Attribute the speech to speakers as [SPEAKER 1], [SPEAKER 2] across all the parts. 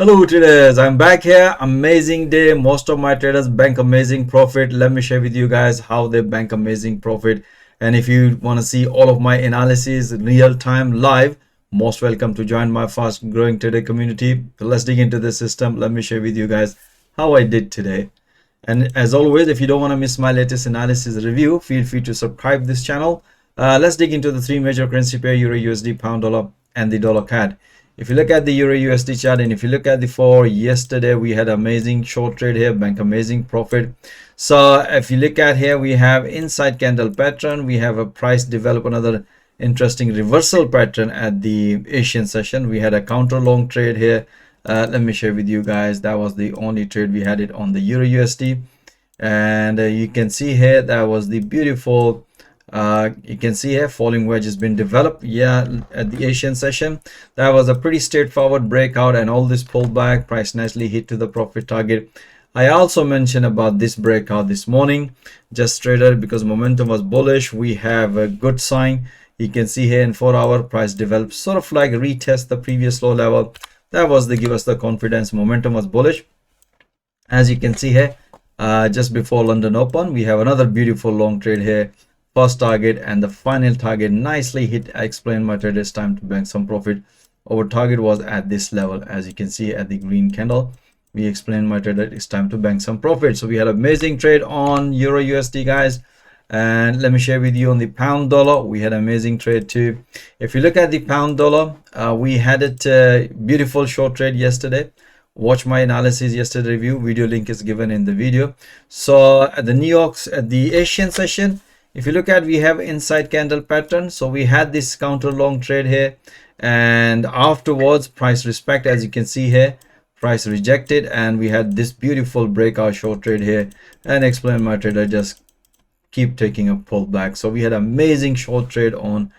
[SPEAKER 1] Hello traders, I'm back here. Amazing day. Most of my traders bank amazing profit. Let me share with you guys how they bank amazing profit. And if you want to see all of my analysis real time live, most welcome to join my fast growing trader community. So let's dig into the system. Let me share with you guys how I did today. And as always, if you don't want to miss my latest analysis review, feel free to subscribe this channel. Let's dig into the three major currency pair: Euro USD, Pound Dollar, and the Dollar CAD. If you look at the Euro USD chart, and if you look at the for yesterday, we had amazing short trade here, bank amazing profit. So if you look at here, we have inside candle pattern, we have a price develop another interesting reversal pattern at the Asian session. We had a counter long trade here. Let me share with you guys, that was the only trade we had it on the Euro USD. And you can see here that was the beautiful you can see here falling wedge has been developed. At the Asian session, that was a pretty straightforward breakout, and all this pullback, price nicely hit to the profit target. I also mentioned about this breakout this morning, just traded because momentum was bullish. We have a good sign. You can see here in 4-hour price developed sort of like retest the previous low level. That was the give us the confidence. Momentum was bullish. As you can see here, just before London Open, we have another beautiful long trade here. First target and the final target nicely hit. I explained my traders time to bank some profit. Our target was at this level. As you can see at the green candle, we explained my trader it's time to bank some profit. So we had amazing trade on Euro USD, guys. And let me share with you on the Pound Dollar, we had amazing trade too. If you look at the Pound Dollar, we had it beautiful short trade yesterday. Watch my analysis yesterday review, video link is given in the video. So at the Asian session, if you look at, we have inside candle pattern. So we had this counter long trade here, and afterwards price respect, as you can see here, price rejected, and we had this beautiful breakout short trade here. And explain my trader just keep taking a pullback. So we had amazing short trade on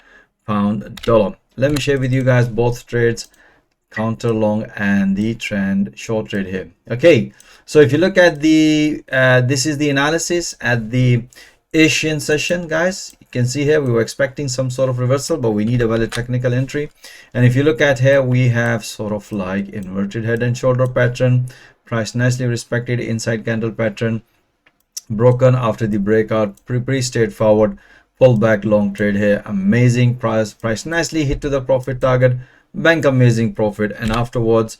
[SPEAKER 1] Pound Dollar. Let me share with you guys both trades, counter long and the trend short trade here. Okay, so if you look at the this is the analysis at the Asian session, guys. You can see here we were expecting some sort of reversal, but we need a valid technical entry. And if you look at here, we have sort of like inverted head and shoulder pattern, price nicely respected inside candle pattern, broken after the breakout, pretty straightforward pullback long trade here. Amazing price nicely hit to the profit target, bank amazing profit. And afterwards,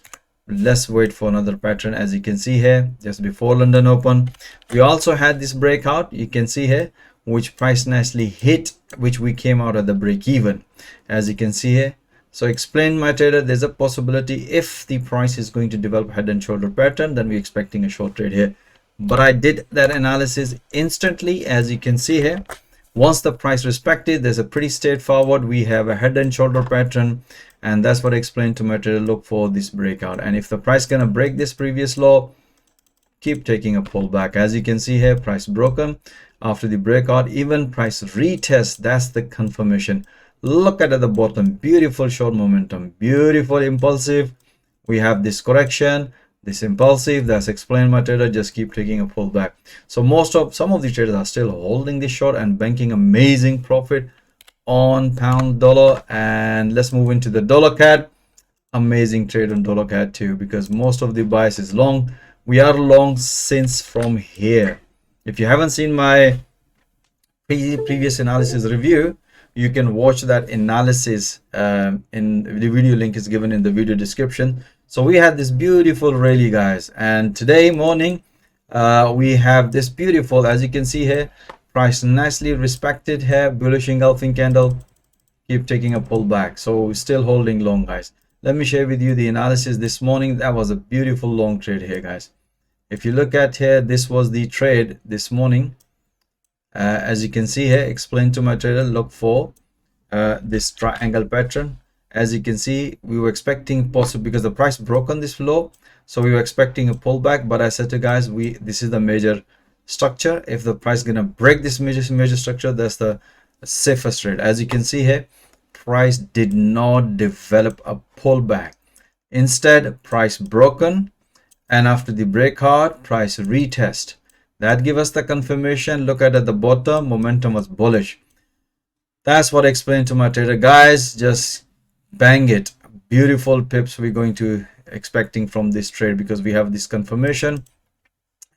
[SPEAKER 1] let's wait for another pattern. As you can see here, just before London Open, we also had this breakout, you can see here, which price nicely hit, which we came out at the break even, as you can see here. So explain my trader, there's a possibility if the price is going to develop head and shoulder pattern, then we're expecting a short trade here. But I did that analysis instantly. As you can see here, once the price respected, there's a pretty straightforward, we have a head and shoulder pattern, and that's what I explained to my trader, look for this breakout. And if the price gonna break this previous low, keep taking a pullback. As you can see here, price broken after the breakout, even price retest, that's the confirmation. Look at the bottom, beautiful short momentum, beautiful impulsive. We have this correction, this impulsive, that's explained my trader, just keep taking a pullback. So some of the traders are still holding this short and banking amazing profit on Pound Dollar. And let's move into the Dollar CAD. Amazing trade on Dollar CAD too, because most of the bias is long. We are long since from here. If you haven't seen my previous analysis review, you can watch that analysis in the video link is given in the video description. So we had this beautiful rally, guys, and today morning we have this beautiful, as you can see here, price nicely respected here, bullish engulfing candle, keep taking a pullback. So still holding long, guys. Let me share with you the analysis this morning. That was a beautiful long trade here, guys. If you look at here, this was the trade this morning. As you can see here, explain to my trader, look for this triangle pattern. As you can see, we were expecting possible, because the price broke on this low, so we were expecting a pullback. But I said to guys, this is the major structure. If the price gonna break this major structure, that's the safest trade. As you can see here, price did not develop a pullback. Instead, price broken, and after the breakout, price retest. That give us the confirmation. Look at the bottom, momentum was bullish. That's what I explained to my trader, guys. Just bang it, beautiful pips we're going to expecting from this trade, because we have this confirmation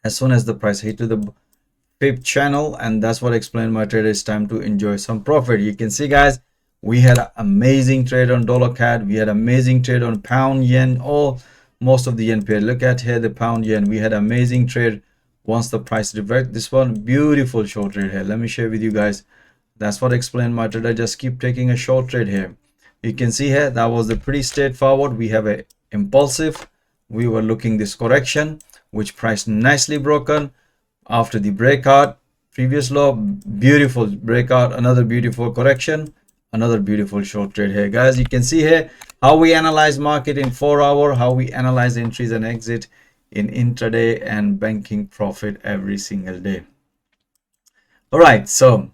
[SPEAKER 1] as soon as the price hit to the fib channel, and that's what explained my trade. It's time to enjoy some profit. You can see, guys, we had an amazing trade on dollar CAD, we had amazing trade on pound yen, all most of the yen pair. Look at here the pound yen, we had amazing trade once the price reversed. This one beautiful short trade here, let me share with you guys. That's what explained my trade. I just keep taking a short trade here. You can see here that was a pretty straightforward. We have a impulsive, we were looking this correction which priced nicely broken after the breakout, previous low, beautiful breakout, another beautiful correction, another beautiful short trade here. Guys, you can see here how we analyze market in 4 hour, how we analyze entries and exit in intraday, and banking profit every single day. All right, so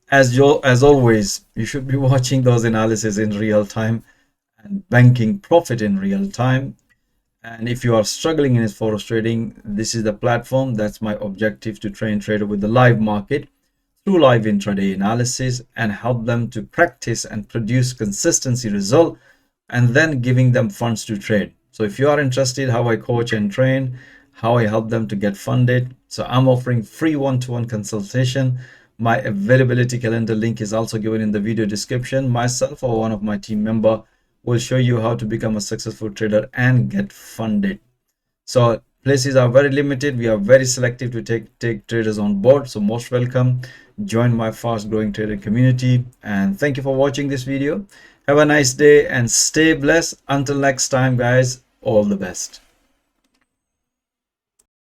[SPEAKER 1] as always, you should be watching those analysis in real time and banking profit in real time. And if you are struggling in forex trading, this is the platform. That's my objective, to train trader with the live market through live intraday analysis and help them to practice and produce consistency result, and then giving them funds to trade. So if you are interested how I coach and train, how I help them to get funded, so I'm offering free one-to-one consultation. My availability calendar link is also given in the video description. Myself or one of my team member will show you how to become a successful trader and get funded. So places are very limited. We are very selective to take traders on board. So most welcome. Join my fast growing trader community. And thank you for watching this video. Have a nice day and stay blessed. Until next time, guys, all the best.